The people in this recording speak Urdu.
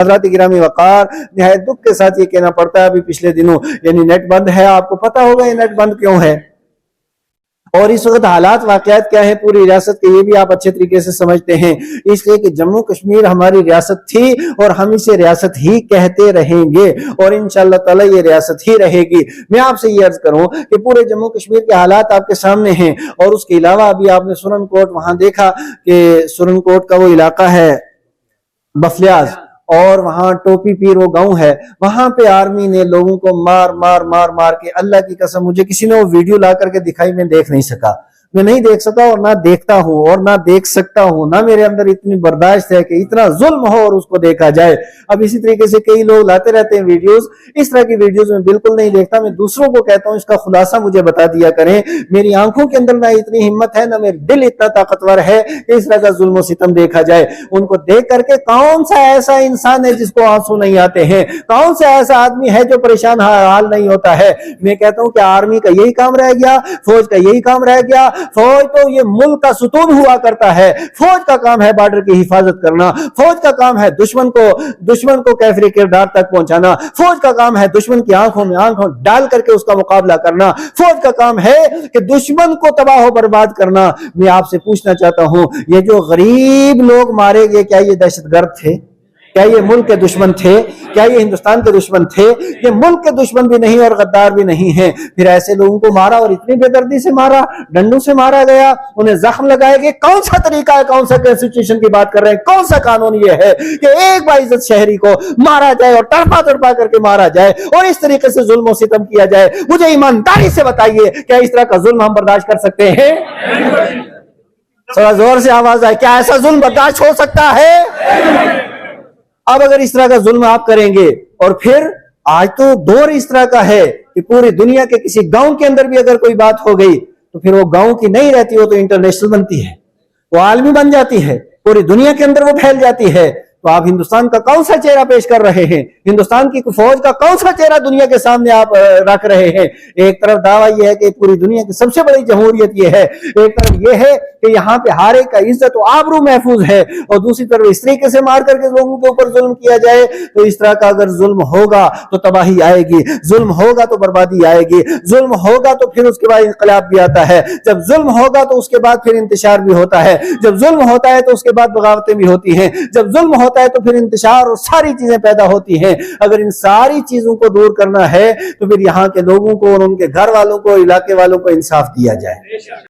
حضرات گرامی وقار، نہایت دکھ کے ساتھ یہ کہنا پڑتا ہے ابھی پچھلے دنوں یعنی نیٹ بند ہے، آپ کو پتا ہوگا یہ نیٹ بند کیوں ہے اور اس وقت حالات واقعات کیا ہیں پوری ریاست کے، یہ بھی آپ اچھے طریقے سے سمجھتے ہیں، اس لیے کہ جموں کشمیر ہماری ریاست تھی اور ہم اسے ریاست ہی کہتے رہیں گے اور انشاءاللہ تعالی یہ ریاست ہی رہے گی۔ میں آپ سے یہ عرض کروں کہ پورے جموں کشمیر کے حالات آپ کے سامنے ہیں اور اس کے علاوہ ابھی آپ نے سرن کوٹ وہاں دیکھا کہ سرن کوٹ کا وہ علاقہ ہے بفلیاز اور وہاں ٹوپی پیر وہ گاؤں ہے، وہاں پہ آرمی نے لوگوں کو مار کے، اللہ کی قسم مجھے کسی نے وہ ویڈیو لا کر کے دکھائی، میں دیکھ نہیں سکا، میں نہیں دیکھ سکا اور نہ دیکھتا ہوں اور نہ دیکھ سکتا ہوں، نہ میرے اندر اتنی برداشت ہے کہ اتنا ظلم ہو اور اس کو دیکھا جائے۔ اب اسی طریقے سے کئی لوگ لاتے رہتے ہیں ویڈیوز، اس طرح کی ویڈیوز میں بالکل نہیں دیکھتا، میں دوسروں کو کہتا ہوں اس کا خلاصہ مجھے بتا دیا کریں، میری آنکھوں کے اندر نہ اتنی ہمت ہے، نہ میرا دل اتنا طاقتور ہے کہ اس طرح کا ظلم و ستم دیکھا جائے۔ ان کو دیکھ کر کے کون سا ایسا انسان ہے جس کو آنسو نہیں آتے ہیں، کون سا ایسا آدمی ہے جو پریشان حال نہیں ہوتا ہے؟ میں کہتا ہوں کہ آرمی کا یہی کام رہ گیا، فوج کا یہی کام رہ گیا، فوج تو یہ ملک کا ستون ہوا کرتا ہے، فوج کا کام ہے بارڈر کی حفاظت کرنا، فوج کا کام ہے دشمن کو کیفری کردار تک پہنچانا، فوج کا کام ہے دشمن کی آنکھوں میں آنکھوں ڈال کر کے اس کا مقابلہ کرنا، فوج کا کام ہے کہ دشمن کو تباہ و برباد کرنا۔ میں آپ سے پوچھنا چاہتا ہوں یہ جو غریب لوگ مارے گئے کیا یہ دہشت گرد تھے؟ کیا یہ ملک کے دشمن تھے؟ کیا یہ ہندوستان کے دشمن تھے؟ یہ ملک کے دشمن بھی نہیں اور غدار بھی نہیں ہیں، پھر ایسے لوگوں کو مارا اور اتنی بے دردی سے مارا، ڈنڈوں سے مارا گیا، انہیں زخم لگائے گئے۔ کون سا طریقہ ہے، کون سا کانسٹیٹیوشن کی بات کر رہے ہیں، کون سا قانون یہ ہے کہ ایک باعزت شہری کو مارا جائے اور تڑپا کر کے مارا جائے اور اس طریقے سے ظلم و ستم کیا جائے؟ مجھے ایمانداری سے بتائیے کیا اس طرح کا ظلم ہم برداشت کر سکتے ہیں؟ تھوڑا زور سے آواز آئے، کیا ایسا ظلم برداشت ہو سکتا ہے؟ اب اگر اس طرح کا ظلم آپ کریں گے اور پھر آج تو دور اس طرح کا ہے کہ پوری دنیا کے کسی گاؤں کے اندر بھی اگر کوئی بات ہو گئی تو پھر وہ گاؤں کی نہیں رہتی، وہ تو انٹرنیشنل بنتی ہے، وہ عالمی بن جاتی ہے، پوری دنیا کے اندر وہ پھیل جاتی ہے۔ تو آپ ہندوستان کا کون سا چہرہ پیش کر رہے ہیں؟ ہندوستان کی فوج کا کون سا چہرہ دنیا کے سامنے آپ رکھ رہے ہیں؟ ایک طرف دعویٰ یہ ہے کہ پوری دنیا کی سب سے بڑی جمہوریت یہ ہے، ایک طرف یہ ہے کہ یہاں پہ ہر ایک کا عزت و آبرو محفوظ ہے، اور دوسری طرف اس طریقے سے مار کر کے لوگوں کے اوپر ظلم کیا جائے۔ تو اس طرح کا اگر ظلم ہوگا تو تباہی آئے گی، ظلم ہوگا تو بربادی آئے گی، ظلم ہوگا تو پھر اس کے بعد انقلاب بھی آتا ہے، جب ظلم ہوگا تو اس کے بعد پھر انتشار بھی ہوتا ہے، جب ظلم ہوتا ہے تو اس کے بعد بغاوتیں بھی ہوتی ہیں، جب ظلم ہوتا ہے تو پھر انتشار اور ساری چیزیں پیدا ہوتی ہیں۔ اگر ان ساری چیزوں کو دور کرنا ہے تو پھر یہاں کے لوگوں کو اور ان کے گھر والوں کو، علاقے والوں کو انصاف دیا جائے۔